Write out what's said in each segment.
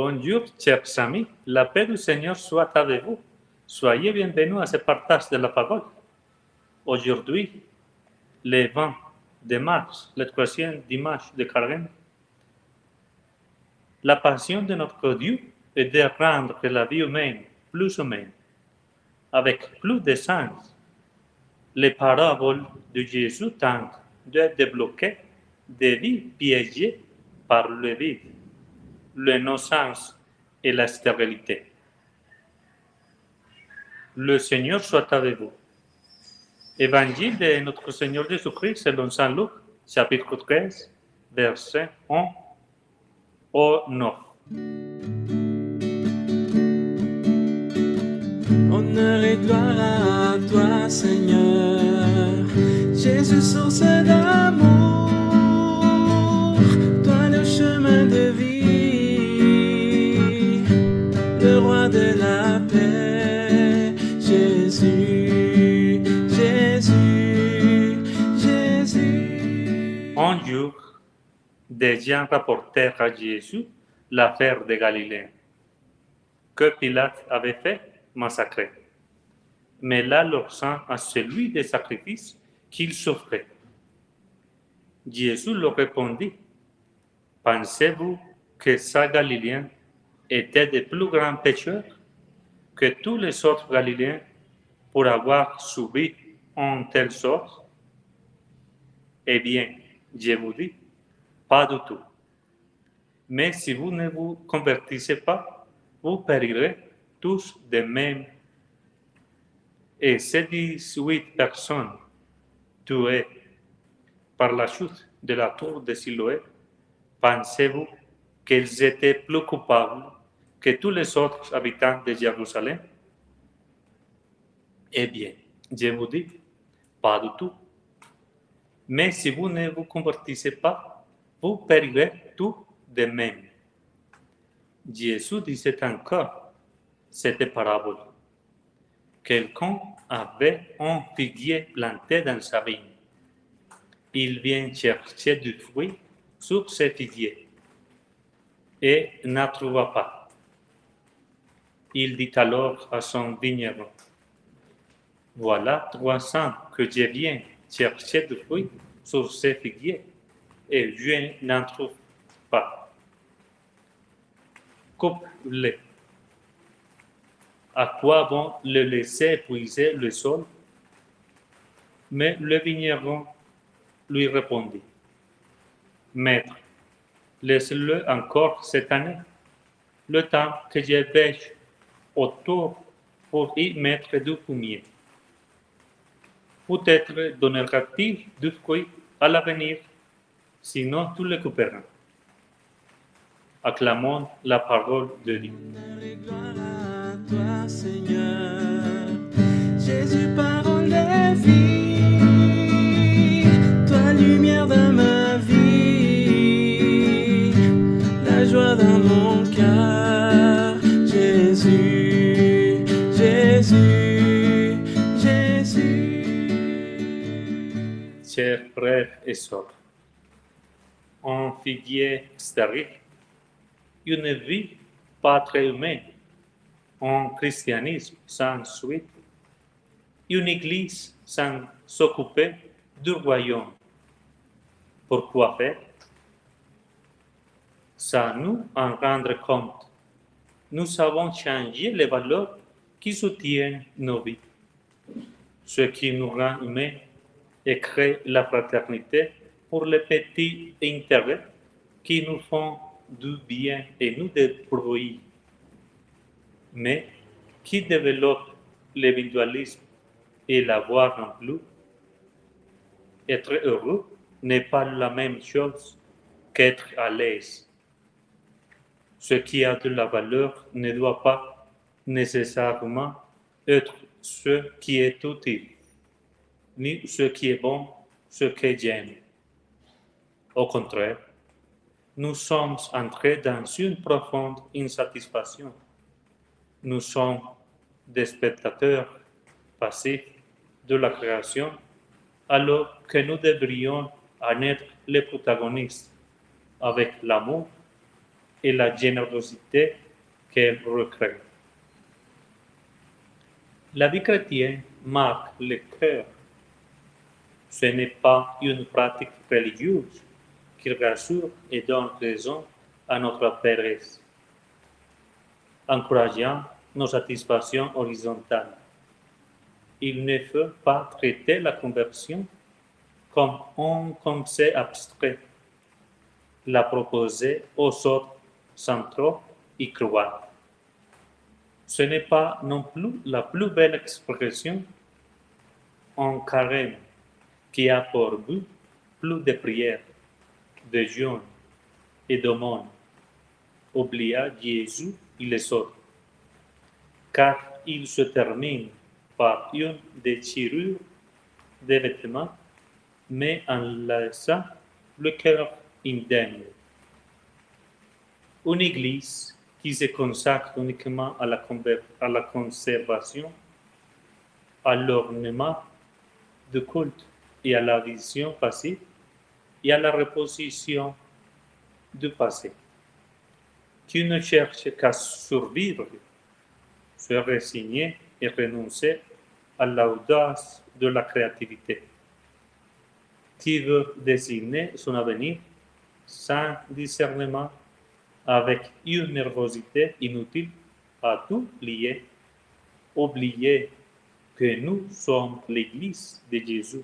Bonjour, chers amis. La paix du Seigneur soit avec vous. Soyez bienvenus à ce partage de la parole. Aujourd'hui, le 20 de mars, le troisième dimanche de Carême, la passion de notre Dieu est de rendre la vie humaine plus humaine, avec plus de sens. Les paraboles de Jésus tentent de débloquer des vies piégées par le vide, le non-sens et la stérilité. Le Seigneur soit avec vous. Évangile de notre Seigneur Jésus-Christ selon Saint Luc, chapitre 13, verset 1 au 9. Honneur et gloire à toi, Seigneur, Jésus, source d'amour, toi le chemin de vie, le roi de la paix, Jésus, Jésus, Jésus. Un jour, des gens rapportèrent à Jésus l'affaire de Galilée, que Pilate avait fait massacrer, mêlant leur sang à celui des sacrifices qu'il souffrait. Jésus leur répondit, pensez-vous que ces Galiléens étaient de plus grands pécheurs que tous les autres Galiléens pour avoir subi un tel sort? Eh bien, je vous dis, pas du tout. Mais si vous ne vous convertissez pas, vous périrez tous de même. Et ces 18 personnes tuées par la chute de la tour de Siloé, pensez-vous qu'elles étaient plus coupables que tous les autres habitants de Jérusalem? Eh bien, je vous dis, pas du tout. Mais si vous ne vous convertissez pas, vous périrez tous de même. Jésus disait encore cette parabole. Quelqu'un avait un figuier planté dans sa vigne. Il vient chercher du fruit sur ce figuier et n'en trouva pas. Il dit alors à son vigneron, voilà 3 ans que je viens chercher du fruit sur ce figuier et je n'en trouve pas. Coupe-le. À quoi bon le laisser épuiser le sol? Mais le vigneron lui répondit, Maître, laisse-le encore cette année, le temps que je bêche autour pour y mettre du fumier. Peut-être donnera-t-il du fruit à l'avenir, sinon tu le couperas. Acclamons la parole de Dieu. Honneur et gloire à toi, Seigneur, Jésus, parole de vie, toi lumière dans ma vie, la joie dans mon cœur, Jésus, Jésus, Jésus. Chers frères et sœurs, un figuier stérile, une vie pas très humaine, un christianisme sans suite, une église sans s'occuper du royaume. Pourquoi faire? Sans nous en rendre compte, nous avons changé les valeurs qui soutiennent nos vies. Ce qui nous rend humains et crée la fraternité pour les petits intérêts qui nous font du bien et nous débrouillent, mais qui développe l'individualisme et la voie non plus. Être heureux n'est pas la même chose qu'être à l'aise. Ce qui a de la valeur ne doit pas nécessairement être ce qui est utile, ni ce qui est bon, ce que j'aime. Au contraire, nous sommes entrés dans une profonde insatisfaction. Nous sommes des spectateurs passifs de la création, alors que nous devrions en être les protagonistes avec l'amour, et la générosité qu'elle recrée. La vie chrétienne marque le cœur. Ce n'est pas une pratique religieuse qui rassure et donne raison à notre paresse, encourageant nos satisfactions horizontales. Il ne faut pas traiter la conversion comme un concept abstrait, la proposer aux autres sans trop y croire. Ce n'est pas non plus la plus belle expression en carême qui a pour but plus de prières, de jeûnes et d'aumônes, oubliant Jésus et les autres, car il se termine par une déchirure des vêtements, mais en laissant le cœur indemne. Une église qui se consacre uniquement à la conservation, à l'ornement du culte et à la vision passive et à la reposition du passé, qui ne cherche qu'à survivre, se résigner et renoncer à l'audace de la créativité, qui veut désigner son avenir sans discernement, avec une nervosité inutile à tout lier, oublier que nous sommes l'Église de Jésus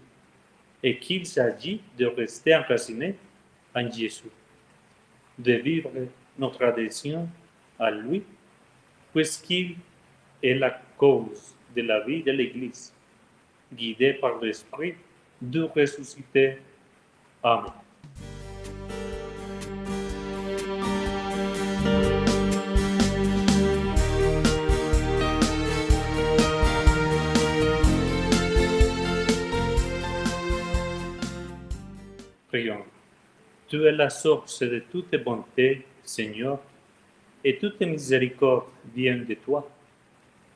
et qu'il s'agit de rester enracinés en Jésus, de vivre notre adhésion à lui, puisqu'il est la cause de la vie de l'Église, guidée par l'Esprit du ressuscité. Amen. Prions. Tu es la source de toute bonté, Seigneur, et toute miséricorde vient de toi.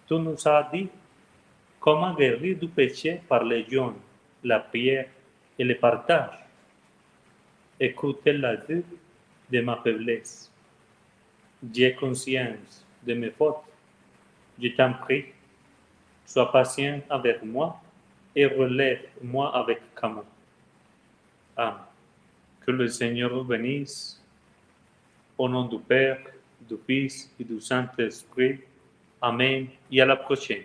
Tu nous as dit comment guérir du péché par les jeûnes, la prière et le partage. Écoutez la vue de ma faiblesse. J'ai conscience de mes fautes. Je t'en prie, sois patient avec moi et relève-moi avec amour. Amen. Que le Seigneur vous bénisse. Au nom du Père, du Fils et du Saint-Esprit. Amen. Et à la prochaine.